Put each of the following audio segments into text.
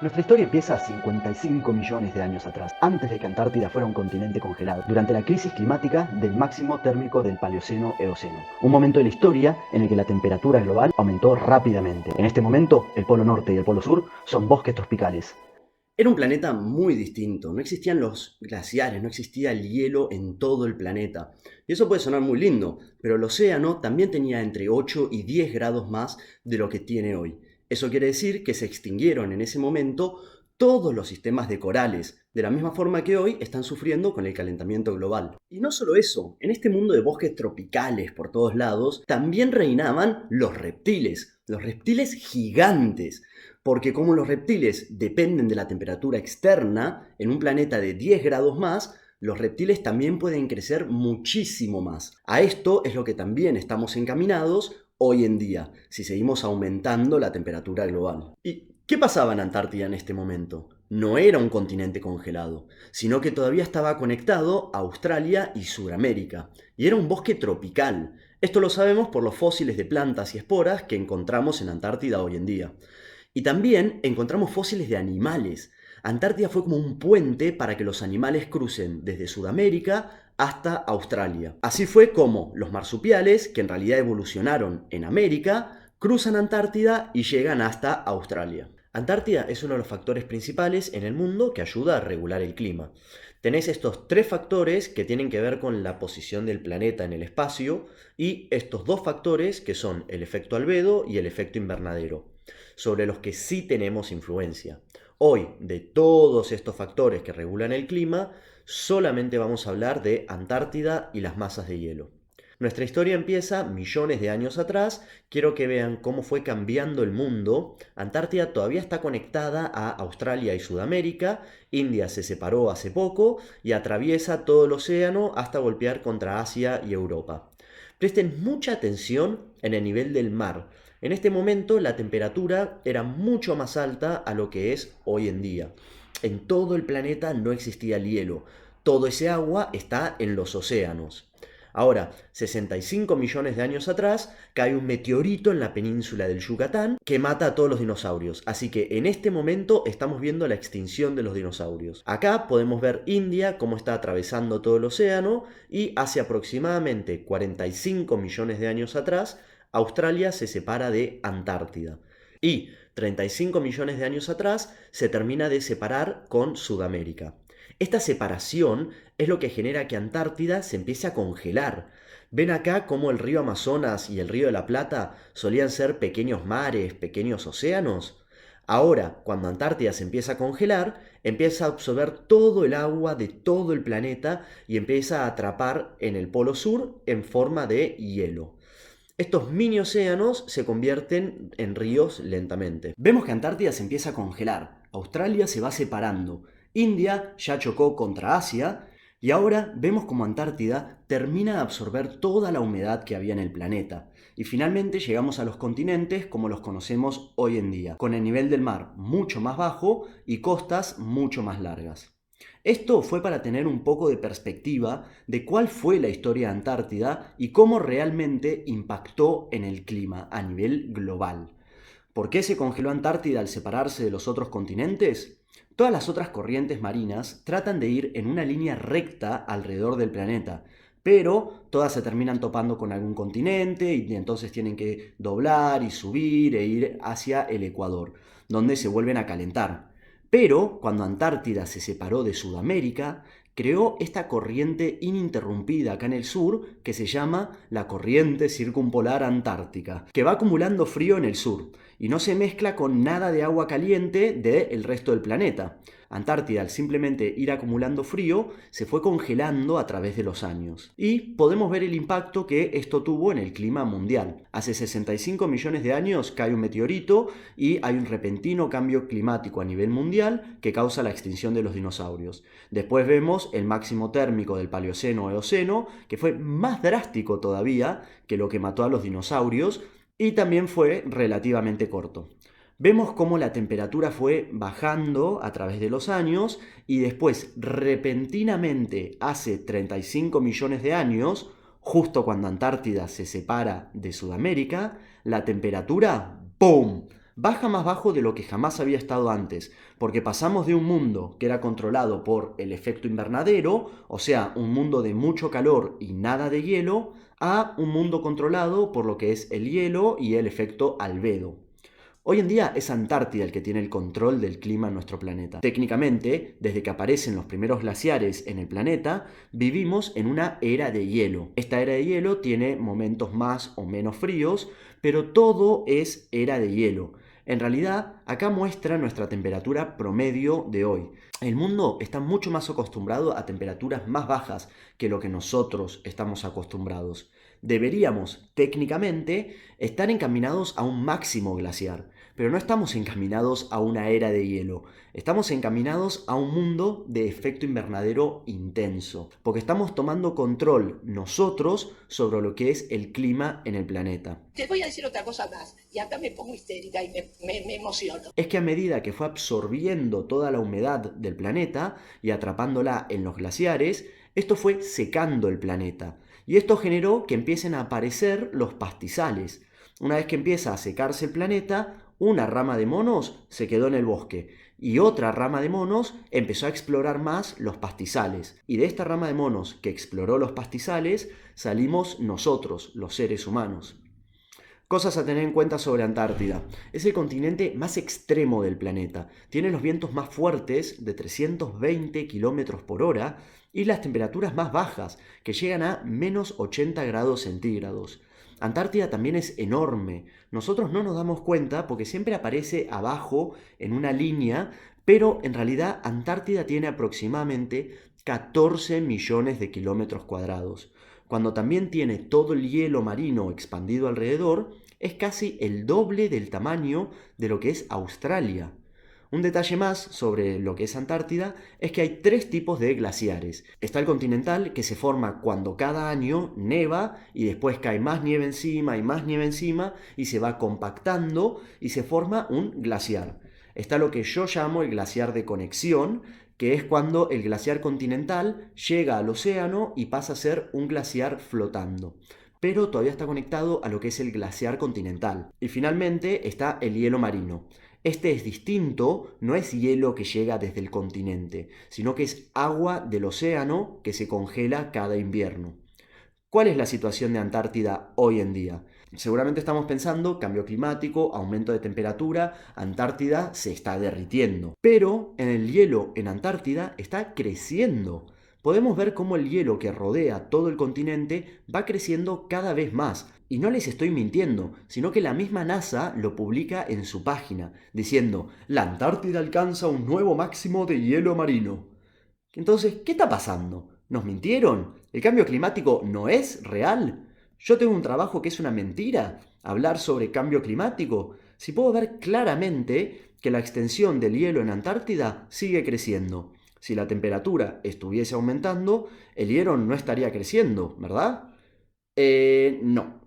Nuestra historia empieza 55 millones de años atrás, antes de que Antártida fuera un continente congelado, durante la crisis climática del máximo térmico del Paleoceno-Eoceno. Un momento de la historia en el que la temperatura global aumentó rápidamente. En este momento, el Polo Norte y el Polo Sur son bosques tropicales. Era un planeta muy distinto, no existían los glaciares, no existía el hielo en todo el planeta. Y eso puede sonar muy lindo, pero el océano también tenía entre 8 y 10 grados más de lo que tiene hoy. Eso quiere decir que se extinguieron en ese momento todos los sistemas de corales, de la misma forma que hoy están sufriendo con el calentamiento global. Y no solo eso, en este mundo de bosques tropicales por todos lados, también reinaban los reptiles gigantes. Porque como los reptiles dependen de la temperatura externa, en un planeta de 10 grados más, los reptiles también pueden crecer muchísimo más. A esto es lo que también estamos encaminados hoy en día, si seguimos aumentando la temperatura global. ¿Y qué pasaba en Antártida en este momento? No era un continente congelado, sino que todavía estaba conectado a Australia y Sudamérica, y era un bosque tropical. Esto lo sabemos por los fósiles de plantas y esporas que encontramos en Antártida hoy en día. Y también encontramos fósiles de animales. Antártida fue como un puente para que los animales crucen desde Sudamérica hasta Australia. Así fue como los marsupiales, que en realidad evolucionaron en América, cruzan Antártida y llegan hasta Australia. Antártida es uno de los factores principales en el mundo que ayuda a regular el clima. Tenés estos tres factores que tienen que ver con la posición del planeta en el espacio y estos dos factores que son el efecto albedo y el efecto invernadero, sobre los que sí tenemos influencia. Hoy, de todos estos factores que regulan el clima, solamente vamos a hablar de Antártida y las masas de hielo. Nuestra historia empieza millones de años atrás. Quiero que vean cómo fue cambiando el mundo. Antártida todavía está conectada a Australia y Sudamérica. India se separó hace poco y atraviesa todo el océano hasta golpear contra Asia y Europa. Presten mucha atención en el nivel del mar. En este momento la temperatura era mucho más alta a lo que es hoy en día. En todo el planeta no existía el hielo. Todo ese agua está en los océanos. Ahora, 65 millones de años atrás, cae un meteorito en la península del Yucatán que mata a todos los dinosaurios. Así que en este momento estamos viendo la extinción de los dinosaurios. Acá podemos ver India cómo está atravesando todo el océano y hace aproximadamente 45 millones de años atrás, Australia se separa de Antártida. Y 35 millones de años atrás se termina de separar con Sudamérica. Esta separación es lo que genera que Antártida se empiece a congelar. Ven acá cómo el río Amazonas y el río de la Plata solían ser pequeños mares, pequeños océanos. Ahora, cuando Antártida se empieza a congelar, empieza a absorber todo el agua de todo el planeta y empieza a atrapar en el polo sur en forma de hielo. Estos mini océanos se convierten en ríos lentamente. Vemos que Antártida se empieza a congelar, Australia se va separando, India ya chocó contra Asia y ahora vemos como Antártida termina de absorber toda la humedad que había en el planeta. Y finalmente llegamos a los continentes como los conocemos hoy en día, con el nivel del mar mucho más bajo y costas mucho más largas. Esto fue para tener un poco de perspectiva de cuál fue la historia de Antártida y cómo realmente impactó en el clima a nivel global. ¿Por qué se congeló Antártida al separarse de los otros continentes? Todas las otras corrientes marinas tratan de ir en una línea recta alrededor del planeta, pero todas se terminan topando con algún continente y entonces tienen que doblar y subir e ir hacia el ecuador, donde se vuelven a calentar. Pero cuando Antártida se separó de Sudamérica, creó esta corriente ininterrumpida acá en el sur que se llama la corriente circumpolar antártica, que va acumulando frío en el sur y no se mezcla con nada de agua caliente del resto del planeta. Antártida, al simplemente ir acumulando frío, se fue congelando a través de los años. Y podemos ver el impacto que esto tuvo en el clima mundial. Hace 65 millones de años cae un meteorito y hay un repentino cambio climático a nivel mundial que causa la extinción de los dinosaurios. Después vemos el máximo térmico del Paleoceno-Eoceno, que fue más drástico todavía que lo que mató a los dinosaurios y también fue relativamente corto. Vemos cómo la temperatura fue bajando a través de los años y después repentinamente hace 35 millones de años, justo cuando Antártida se separa de Sudamérica, la temperatura ¡pum!, baja más bajo de lo que jamás había estado antes, porque pasamos de un mundo que era controlado por el efecto invernadero, o sea, un mundo de mucho calor y nada de hielo, a un mundo controlado por lo que es el hielo y el efecto albedo. Hoy en día es Antártida el que tiene el control del clima en nuestro planeta. Técnicamente, desde que aparecen los primeros glaciares en el planeta, vivimos en una era de hielo. Esta era de hielo tiene momentos más o menos fríos, pero todo es era de hielo. En realidad, acá muestra nuestra temperatura promedio de hoy. El mundo está mucho más acostumbrado a temperaturas más bajas que lo que nosotros estamos acostumbrados. Deberíamos, técnicamente, estar encaminados a un máximo glaciar, pero no estamos encaminados a una era de hielo. Estamos encaminados a un mundo de efecto invernadero intenso, porque estamos tomando control nosotros sobre lo que es el clima en el planeta. Te voy a decir otra cosa más, y acá me pongo histérica y me emociono. Es que a medida que fue absorbiendo toda la humedad del planeta y atrapándola en los glaciares, esto fue secando el planeta. Y esto generó que empiecen a aparecer los pastizales. Una vez que empieza a secarse el planeta, una rama de monos se quedó en el bosque y otra rama de monos empezó a explorar más los pastizales. Y de esta rama de monos que exploró los pastizales salimos nosotros, los seres humanos. Cosas a tener en cuenta sobre Antártida. Es el continente más extremo del planeta. Tiene los vientos más fuertes de 320 km por hora y las temperaturas más bajas, que llegan a menos 80 grados centígrados. Antártida también es enorme. Nosotros no nos damos cuenta porque siempre aparece abajo en una línea, pero en realidad Antártida tiene aproximadamente 14 millones de kilómetros cuadrados. Cuando también tiene todo el hielo marino expandido alrededor, es casi el doble del tamaño de lo que es Australia. Un detalle más sobre lo que es Antártida es que hay 3 tipos de glaciares. Está el continental, que se forma cuando cada año neva y después cae más nieve encima y más nieve encima y se va compactando y se forma un glaciar. Está lo que yo llamo el glaciar de conexión, que es cuando el glaciar continental llega al océano y pasa a ser un glaciar flotando. Pero todavía está conectado a lo que es el glaciar continental. Y finalmente está el hielo marino. Este es distinto, no es hielo que llega desde el continente, sino que es agua del océano que se congela cada invierno. ¿Cuál es la situación de Antártida hoy en día? Seguramente estamos pensando cambio climático, aumento de temperatura, Antártida se está derritiendo. Pero el hielo en Antártida está creciendo. Podemos ver cómo el hielo que rodea todo el continente va creciendo cada vez más. Y no les estoy mintiendo, sino que la misma NASA lo publica en su página, diciendo, la Antártida alcanza un nuevo máximo de hielo marino. Entonces, ¿qué está pasando? ¿Nos mintieron? ¿El cambio climático no es real? ¿Yo tengo un trabajo que es una mentira? ¿Hablar sobre cambio climático? Si puedo ver claramente que la extensión del hielo en Antártida sigue creciendo. Si la temperatura estuviese aumentando, el hielo no estaría creciendo, ¿verdad? No.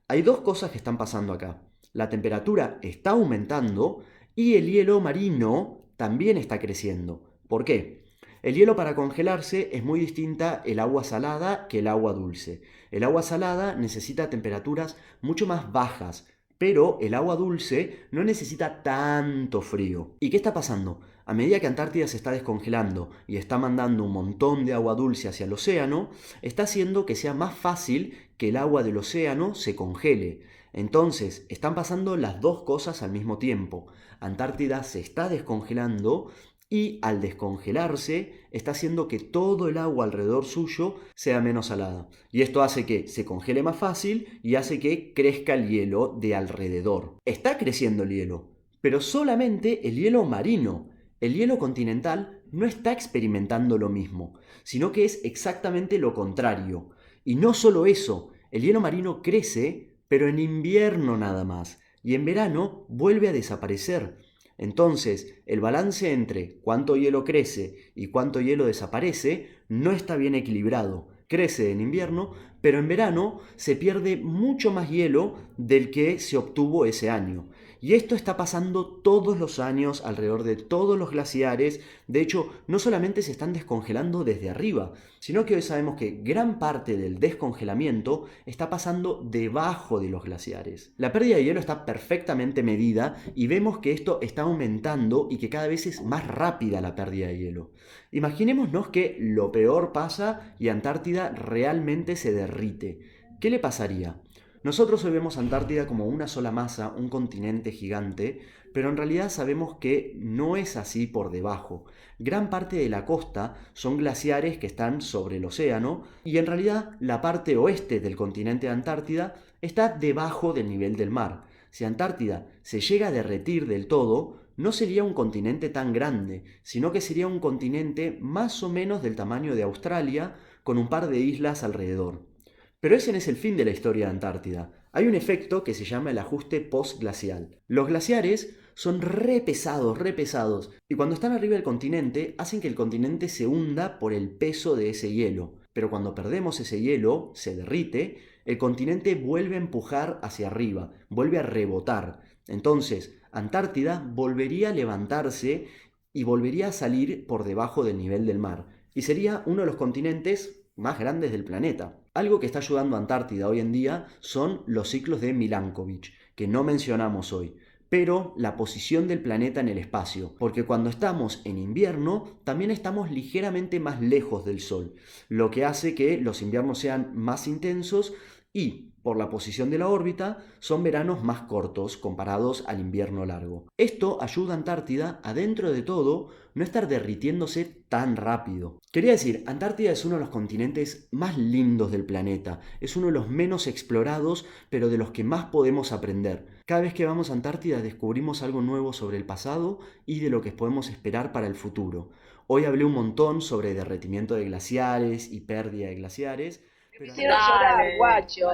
Hay 2 cosas que están pasando acá. La temperatura está aumentando y el hielo marino también está creciendo. ¿Por qué? El hielo para congelarse es muy distinta el agua salada que el agua dulce. El agua salada necesita temperaturas mucho más bajas, pero el agua dulce no necesita tanto frío. ¿Y qué está pasando? A medida que Antártida se está descongelando y está mandando un montón de agua dulce hacia el océano, está haciendo que sea más fácil que el agua del océano se congele. Entonces, están pasando las 2 cosas al mismo tiempo. Antártida se está descongelando y al descongelarse está haciendo que todo el agua alrededor suyo sea menos salada. Y esto hace que se congele más fácil y hace que crezca el hielo de alrededor. Está creciendo el hielo, pero solamente el hielo marino. El hielo continental no está experimentando lo mismo, sino que es exactamente lo contrario. Y no solo eso, el hielo marino crece, pero en invierno nada más, y en verano vuelve a desaparecer. Entonces, el balance entre cuánto hielo crece y cuánto hielo desaparece no está bien equilibrado. Crece en invierno, pero en verano se pierde mucho más hielo del que se obtuvo ese año. Y esto está pasando todos los años alrededor de todos los glaciares. De hecho, no solamente se están descongelando desde arriba, sino que hoy sabemos que gran parte del descongelamiento está pasando debajo de los glaciares. La pérdida de hielo está perfectamente medida y vemos que esto está aumentando y que cada vez es más rápida la pérdida de hielo. Imaginémonos que lo peor pasa y Antártida realmente se derrite. ¿Qué le pasaría? Nosotros hoy vemos Antártida como una sola masa, un continente gigante, pero en realidad sabemos que no es así por debajo. Gran parte de la costa son glaciares que están sobre el océano y en realidad la parte oeste del continente de Antártida está debajo del nivel del mar. Si Antártida se llega a derretir del todo, no sería un continente tan grande, sino que sería un continente más o menos del tamaño de Australia, con un par de islas alrededor. Pero ese no es el fin de la historia de Antártida. Hay un efecto que se llama el ajuste postglacial. Los glaciares son re pesados, y cuando están arriba del continente hacen que el continente se hunda por el peso de ese hielo. Pero cuando perdemos ese hielo, se derrite, el continente vuelve a empujar hacia arriba, vuelve a rebotar. Entonces, Antártida volvería a levantarse y volvería a salir por debajo del nivel del mar. Y sería uno de los continentes más grandes del planeta. Algo que está ayudando a Antártida hoy en día son los ciclos de Milankovitch, que no mencionamos hoy, pero la posición del planeta en el espacio, porque cuando estamos en invierno también estamos ligeramente más lejos del Sol, lo que hace que los inviernos sean más intensos y, por la posición de la órbita, son veranos más cortos comparados al invierno largo. Esto ayuda a Antártida a, dentro de todo, no estar derritiéndose tan rápido. Quería decir, Antártida es uno de los continentes más lindos del planeta, es uno de los menos explorados, pero de los que más podemos aprender. Cada vez que vamos a Antártida descubrimos algo nuevo sobre el pasado y de lo que podemos esperar para el futuro. Hoy hablé un montón sobre derretimiento de glaciares y pérdida de glaciares. Me hicieron llorar, guacho.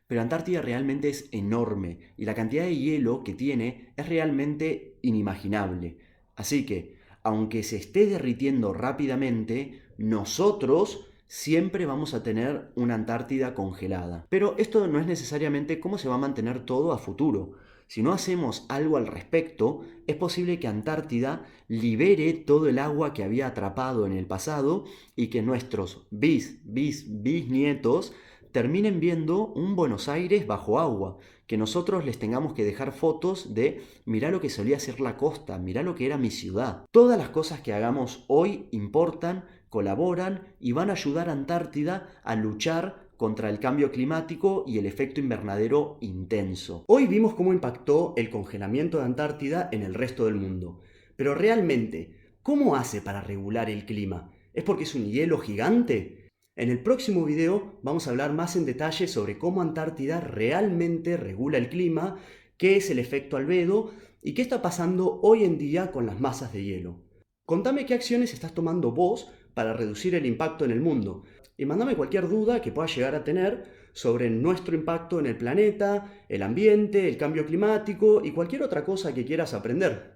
Pero Antártida realmente es enorme y la cantidad de hielo que tiene es realmente inimaginable. Así que, aunque se esté derritiendo rápidamente, nosotros siempre vamos a tener una Antártida congelada. Pero esto no es necesariamente cómo se va a mantener todo a futuro. Si no hacemos algo al respecto, es posible que Antártida libere todo el agua que había atrapado en el pasado y que nuestros bisnietos terminen viendo un Buenos Aires bajo agua, que nosotros les tengamos que dejar fotos de mirá lo que solía ser la costa, mirá lo que era mi ciudad. Todas las cosas que hagamos hoy importan, colaboran y van a ayudar a Antártida a luchar contra el cambio climático y el efecto invernadero intenso. Hoy vimos cómo impactó el congelamiento de Antártida en el resto del mundo. Pero realmente, ¿cómo hace para regular el clima? ¿Es porque es un hielo gigante? En el próximo video vamos a hablar más en detalle sobre cómo Antártida realmente regula el clima, qué es el efecto albedo y qué está pasando hoy en día con las masas de hielo. Contame qué acciones estás tomando vos para reducir el impacto en el mundo y mandame cualquier duda que puedas llegar a tener sobre nuestro impacto en el planeta, el ambiente, el cambio climático y cualquier otra cosa que quieras aprender.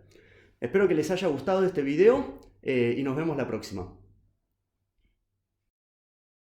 Espero que les haya gustado este video y nos vemos la próxima.